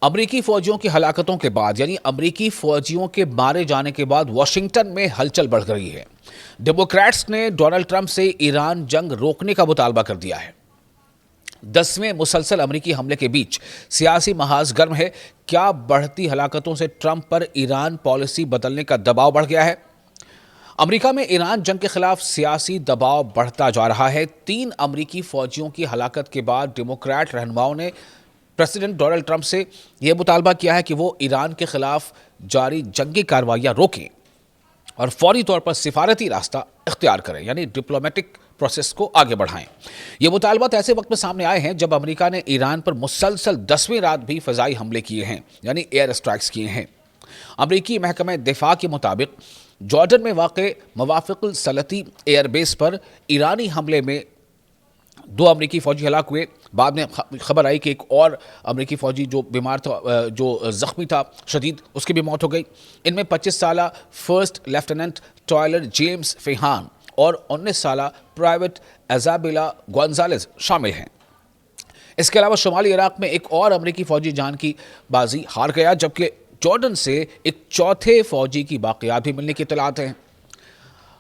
امریکی فوجیوں کی ہلاکتوں کے بعد یعنی امریکی فوجیوں کے مارے جانے کے بعد واشنگٹن میں ہلچل بڑھ گئی ہے۔ ڈیموکریٹس نے ڈونلڈ ٹرمپ سے ایران جنگ روکنے کا مطالبہ کر دیا ہے۔ 10ویں مسلسل امریکی حملے کے بیچ سیاسی محاذ گرم ہے۔ کیا بڑھتی ہلاکتوں سے ٹرمپ پر ایران پالیسی بدلنے کا دباؤ بڑھ گیا ہے؟ امریکہ میں ایران جنگ کے خلاف سیاسی دباؤ بڑھتا جا رہا ہے۔ 3 امریکی فوجیوں کی ہلاکت کے بعد ڈیموکریٹ رہنماؤں نے پریزیڈنٹ ڈونلڈ ٹرمپ سے یہ مطالبہ کیا ہے کہ وہ ایران کے خلاف جاری جنگی کارروائیاں روکیں اور فوری طور پر سفارتی راستہ اختیار کریں، یعنی ڈپلومیٹک پروسیس کو آگے بڑھائیں۔ یہ مطالبات ایسے وقت میں سامنے آئے ہیں جب امریکہ نے ایران پر مسلسل 10ویں رات بھی فضائی حملے کیے ہیں، یعنی ایئر اسٹرائکس کیے ہیں۔ امریکی محکمہ دفاع کے مطابق جارڈن میں واقع موافق السلطی ایئر بیس پر ایرانی حملے میں 2 امریکی فوجی ہلاک ہوئے۔ بعد میں خبر آئی کہ ایک اور امریکی فوجی جو بیمار تھا، جو زخمی تھا شدید، اس کی بھی موت ہو گئی۔ ان میں 25 سالہ فرسٹ لیفٹیننٹ ٹائلر جیمز فیہان اور 19 سالہ پرائیویٹ ایزابیلا گونزالز شامل ہیں۔ اس کے علاوہ شمالی عراق میں ایک اور امریکی فوجی جان کی بازی ہار گیا، جبکہ جارڈن سے ایک چوتھے فوجی کی باقیات بھی ملنے کی اطلاعات ہیں۔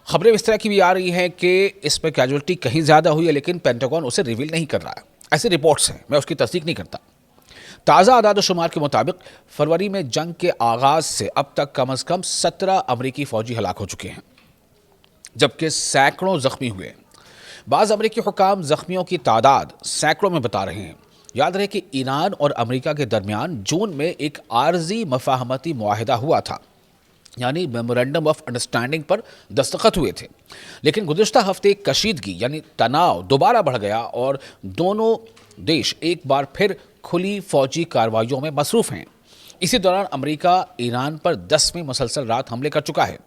خبریں اس طرح کی بھی آ رہی ہیں کہ اس پہ کیجولٹی کہیں زیادہ ہوئی ہے، لیکن پینٹاگون اسے ریویل نہیں کر رہا ہے۔ ایسی رپورٹس ہیں، میں اس کی تصدیق نہیں کرتا۔ تازہ اعداد و شمار کے مطابق فروری میں جنگ کے آغاز سے اب تک کم از کم 17 امریکی فوجی ہلاک ہو چکے ہیں، جبکہ سینکڑوں زخمی ہوئے ہیں۔ بعض امریکی حکام زخمیوں کی تعداد سینکڑوں میں بتا رہے ہیں۔ یاد رہے کہ ایران اور امریکہ کے درمیان جون میں ایک عارضی مفاہمتی معاہدہ ہوا تھا، یعنی میمورنڈم آف انڈرسٹینڈنگ پر دستخط ہوئے تھے، لیکن گزشتہ ہفتے کشیدگی یعنی تناؤ دوبارہ بڑھ گیا اور دونوں دیش ایک بار پھر کھلی فوجی کارروائیوں میں مصروف ہیں۔ اسی دوران امریکہ ایران پر 10ویں مسلسل رات حملے کر چکا ہے۔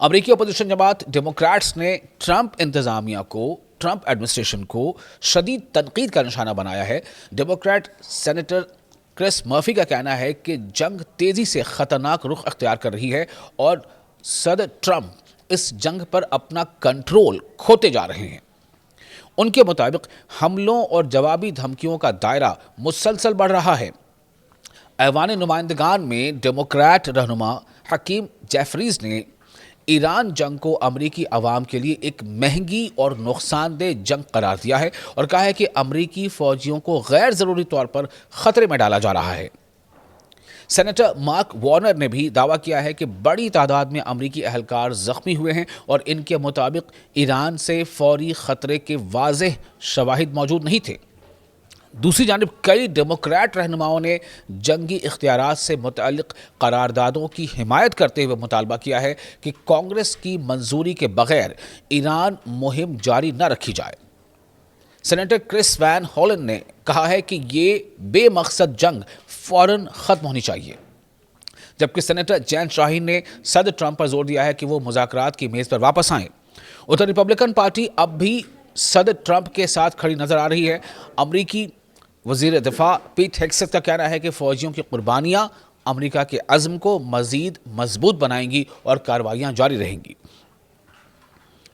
امریکی اپوزیشن جماعت ڈیموکریٹس نے ٹرمپ ایڈمنسٹریشن کو شدید تنقید کا نشانہ بنایا ہے۔ ڈیموکریٹ سینیٹر کرس مرفی کا کہنا ہے کہ جنگ تیزی سے خطرناک رخ اختیار کر رہی ہے اور صدر ٹرمپ اس جنگ پر اپنا کنٹرول کھوتے جا رہے ہیں۔ ان کے مطابق حملوں اور جوابی دھمکیوں کا دائرہ مسلسل بڑھ رہا ہے۔ ایوان نمائندگان میں ڈیموکریٹ رہنما حکیم جیفریز نے ایران جنگ کو امریکی عوام کے لیے ایک مہنگی اور نقصان دہ جنگ قرار دیا ہے اور کہا ہے کہ امریکی فوجیوں کو غیر ضروری طور پر خطرے میں ڈالا جا رہا ہے۔ سینیٹر مارک وارنر نے بھی دعویٰ کیا ہے کہ بڑی تعداد میں امریکی اہلکار زخمی ہوئے ہیں اور ان کے مطابق ایران سے فوری خطرے کے واضح شواہد موجود نہیں تھے۔ دوسری جانب کئی ڈیموکریٹ رہنماؤں نے جنگی اختیارات سے متعلق قراردادوں کی حمایت کرتے ہوئے مطالبہ کیا ہے کہ کانگریس کی منظوری کے بغیر ایران مہم جاری نہ رکھی جائے۔ سینیٹر کرس وین ہولن نے کہا ہے کہ یہ بے مقصد جنگ فوراً ختم ہونی چاہیے، جبکہ سینیٹر جین شاہین نے صدر ٹرمپ پر زور دیا ہے کہ وہ مذاکرات کی میز پر واپس آئیں۔ ادھر ریپبلکن پارٹی اب بھی صدر ٹرمپ کے ساتھ کھڑی نظر آ رہی ہے۔ امریکی وزیر دفاع پیٹ ہیگسیت کا کہنا ہے کہ فوجیوں کی قربانیاں امریکہ کے عزم کو مزید مضبوط بنائیں گی اور کارروائیاں جاری رہیں گی۔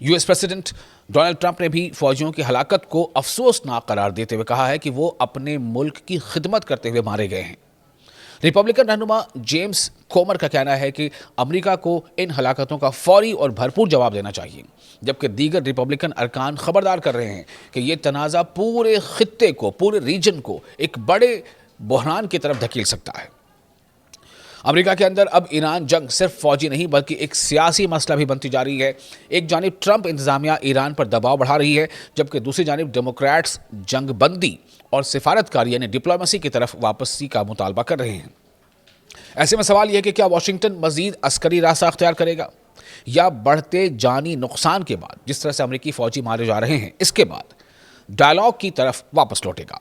U S president Donald Trump نے بھی فوجیوں کی ہلاکت کو افسوسناک قرار دیتے ہوئے کہا ہے کہ وہ اپنے ملک کی خدمت کرتے ہوئے مارے گئے ہیں۔ ریپبلکن رہنما جیمز کومر کا کہنا ہے کہ امریکہ کو ان ہلاکتوں کا فوری اور بھرپور جواب دینا چاہیے، جبکہ دیگر ریپبلکن ارکان خبردار کر رہے ہیں کہ یہ تنازع پورے خطے کو، پورے ریجن کو ایک بڑے بحران کی طرف دھکیل سکتا ہے۔ امریکہ کے اندر اب ایران جنگ صرف فوجی نہیں بلکہ ایک سیاسی مسئلہ بھی بنتی جا رہی ہے۔ ایک جانب ٹرمپ انتظامیہ ایران پر دباؤ بڑھا رہی ہے، جبکہ دوسری جانب ڈیموکریٹس جنگ بندی اور سفارتکاری یعنی ڈپلومیسی کی طرف واپسی کا مطالبہ کر رہے ہیں۔ ایسے میں سوال یہ ہے کہ کیا واشنگٹن مزید عسکری راستہ اختیار کرے گا یا بڑھتے جانی نقصان کے بعد، جس طرح سے امریکی فوجی مارے جا رہے ہیں، اس کے بعد ڈائیلاگ کی طرف واپس لوٹے گا؟